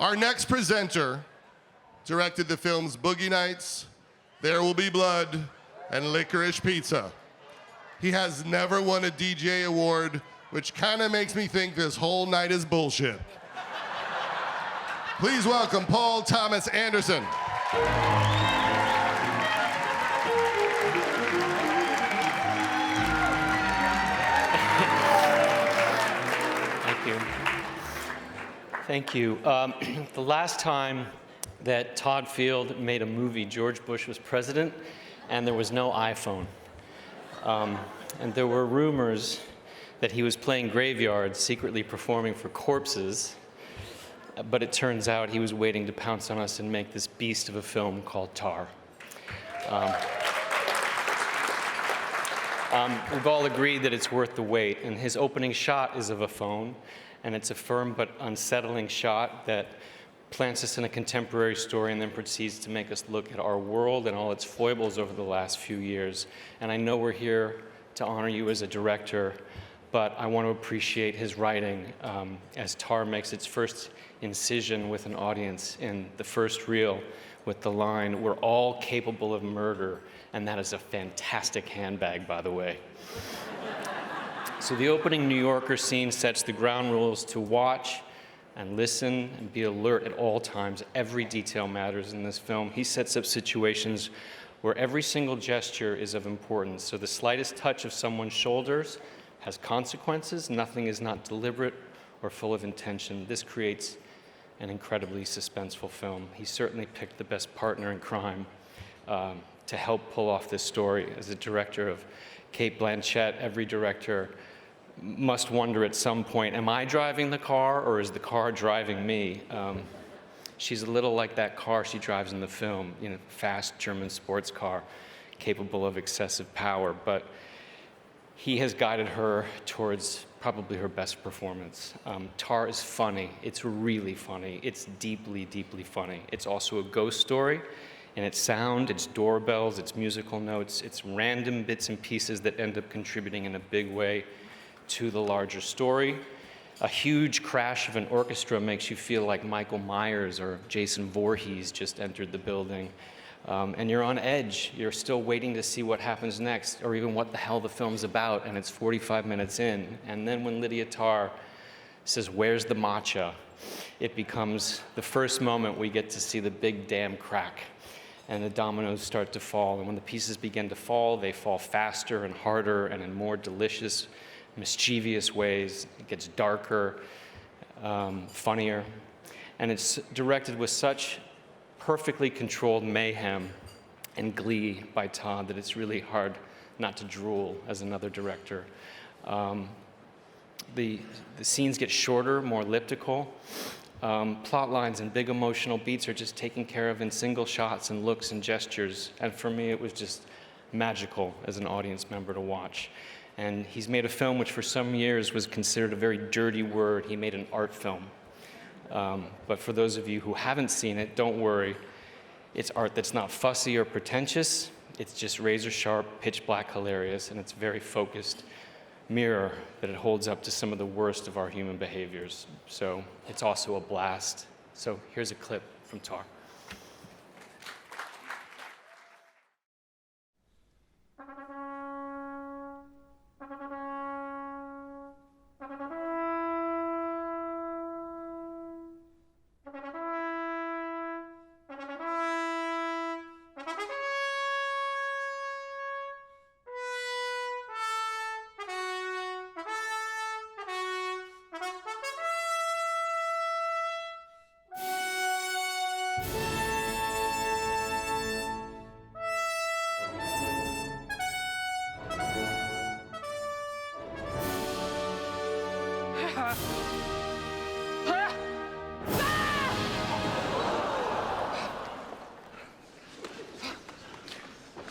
Our next presenter directed the films Boogie Nights, There Will Be Blood, and Licorice Pizza. He has never won a DGA award, which kind of makes me think this whole night is bullshit. Please welcome Paul Thomas Anderson. Thank you. The last time that Todd Field made a movie, George Bush was president, and there was no iPhone. And there were rumors that he was playing graveyard, secretly performing for corpses, but it turns out he was waiting to pounce on us and make this beast of a film called Tar. We've all agreed that it's worth the wait, and his opening shot is of a phone, and it's a firm but unsettling shot that plants us in a contemporary story and then proceeds to make us look at our world and all its foibles over the last few years. And I know we're here to honor you as a director, but I want to appreciate his writing as Tar makes its first incision with an audience in the first reel with the line, "We're all capable of murder," and that is a fantastic handbag, by the way. So the opening New Yorker scene sets the ground rules to watch and listen and be alert at all times. Every detail matters in this film. He sets up situations where every single gesture is of importance. So the slightest touch of someone's shoulders has consequences. Nothing is not deliberate or full of intention. This creates an incredibly suspenseful film. He certainly picked the best partner in crime to help pull off this story. As a director of Cate Blanchett, every director must wonder at some point, am I driving the car or is the car driving me? She's a little like that car she drives in the film, you know, fast German sports car, capable of excessive power, but he has guided her towards probably her best performance. Tar is funny. It's really funny. It's deeply, deeply funny. It's also a ghost story, and its sound, its doorbells, its musical notes, its random bits and pieces that end up contributing in a big way to the larger story. A huge crash of an orchestra makes you feel like Michael Myers or Jason Voorhees just entered the building. And you're on edge. You're still waiting to see what happens next, or even what the hell the film's about, and it's 45 minutes in. And then when Lydia Tarr says, "Where's the matcha?" it becomes the first moment we get to see the big damn crack, and the dominoes start to fall. And when the pieces begin to fall, they fall faster and harder and in more delicious, mischievous ways. It gets darker, funnier, and it's directed with such perfectly controlled mayhem and glee by Todd that it's really hard not to drool as another director. The scenes get shorter, more elliptical. Plot lines and big emotional beats are just taken care of in single shots and looks and gestures, and for me it was just magical as an audience member to watch. And he's made a film which for some years was considered a very dirty word. He made an art film. But for those of you who haven't seen it, don't worry. It's art that's not fussy or pretentious. It's just razor sharp, pitch black hilarious, and it's very focused mirror that it holds up to some of the worst of our human behaviors. So it's also a blast. So here's a clip from Tar.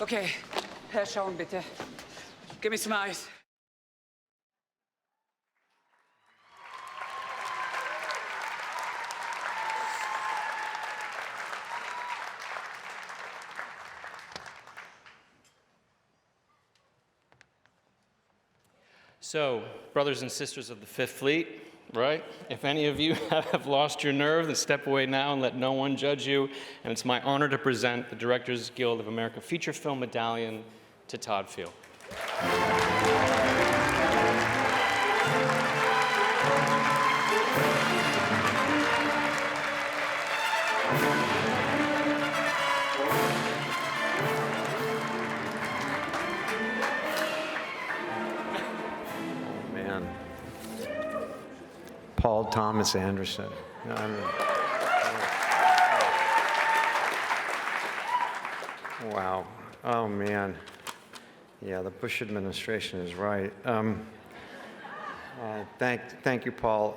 Okay, herschauen bitte. Give me some eyes. So, brothers and sisters of the Fifth Fleet, right? If any of you have lost your nerve, then step away now and let no one judge you. And it's my honor to present the Directors Guild of America Feature Film Medallion to Todd Field. Paul Thomas Anderson. Wow. Oh, man. Yeah, the Bush administration is right. Thank you, Paul.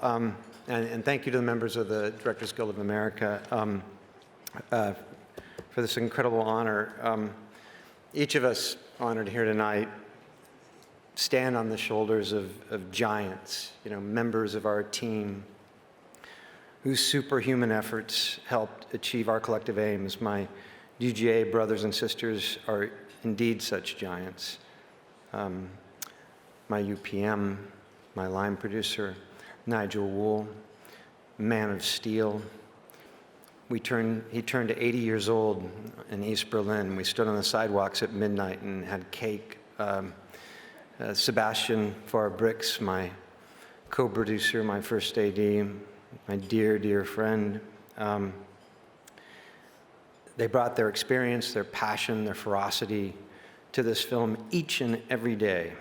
And thank you to the members of the Directors Guild of America for this incredible honor. Each of us honored here tonight stand on the shoulders of giants, members of our team whose superhuman efforts helped achieve our collective aims. My DGA brothers and sisters are indeed such giants. My UPM, my line producer, Nigel Wool, man of steel. He turned to 80 years old in East Berlin. We stood on the sidewalks at midnight and had cake. Sebastian Farbricks, my co-producer, my first AD, my dear, dear friend. They brought their experience, their passion, their ferocity to this film each and every day.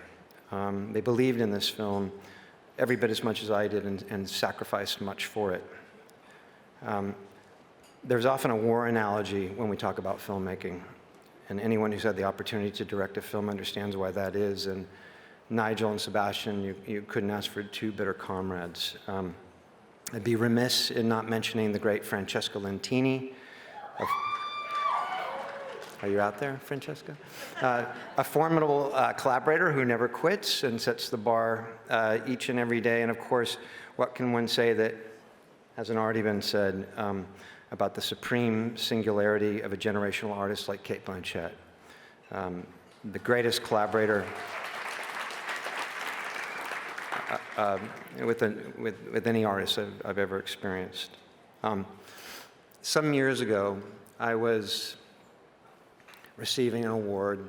They believed in this film every bit as much as I did and sacrificed much for it. There's often a war analogy when we talk about filmmaking, and anyone who's had the opportunity to direct a film understands why that is. And Nigel and Sebastian, you couldn't ask for two better comrades. I'd be remiss in not mentioning the great Francesca Lentini. Are you out there, Francesca? A formidable collaborator who never quits and sets the bar each and every day. And of course, what can one say that hasn't already been said about the supreme singularity of a generational artist like Cate Blanchett? The greatest collaborator with any artist I've ever experienced. Some years ago, I was receiving an award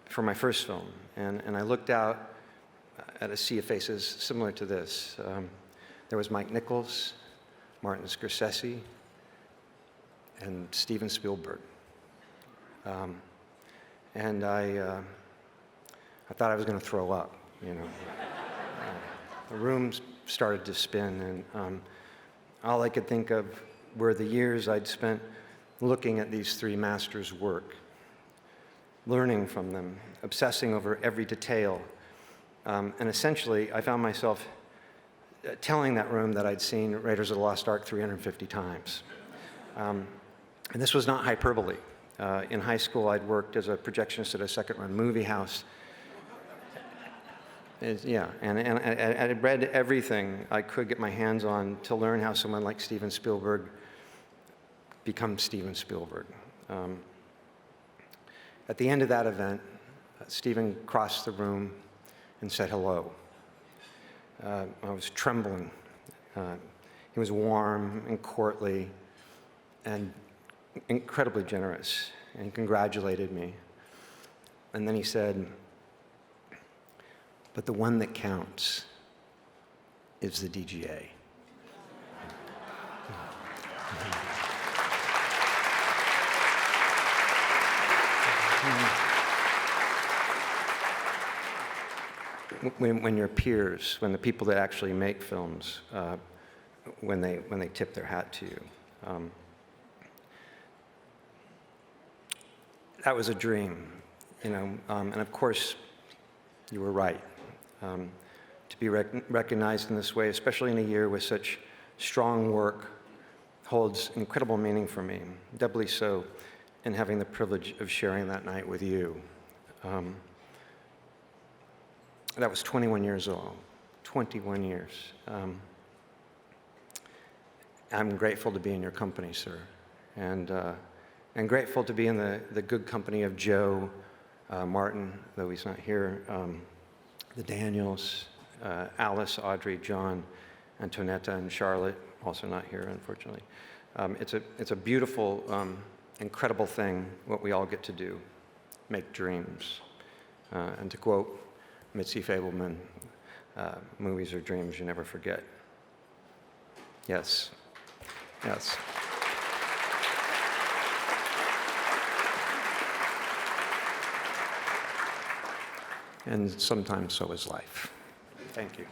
for my first film, and I looked out at a sea of faces similar to this. There was Mike Nichols, Martin Scorsese, and Steven Spielberg. And I thought I was going to throw up. The room started to spin, and all I could think of were the years I'd spent looking at these three masters' work, learning from them, obsessing over every detail. And essentially, I found myself telling that room that I'd seen Raiders of the Lost Ark 350 times. And this was not hyperbole. In high school, I'd worked as a projectionist at a second-run movie house. And I read everything I could get my hands on to learn how someone like Steven Spielberg becomes Steven Spielberg. At the end of that event, Steven crossed the room and said hello. I was trembling. He was warm and courtly and incredibly generous, and he congratulated me. And then he said, "But the one that counts is the DGA." When your peers, when the people that actually make films, when they tip their hat to you. That was a dream, and of course, you were right. To be recognized in this way, especially in a year with such strong work, holds incredible meaning for me, doubly so in having the privilege of sharing that night with you. That was 21 years old, 21 years. I'm grateful to be in your company, sir, and grateful to be in the good company of Joe, Martin, though he's not here, the Daniels, Alice, Audrey, John, Antonetta, and Charlotte, also not here, unfortunately. It's a beautiful, incredible thing, what we all get to do, make dreams. And to quote Mitzi Fableman, movies are dreams you never forget. Yes, yes. And sometimes so is life. Thank you.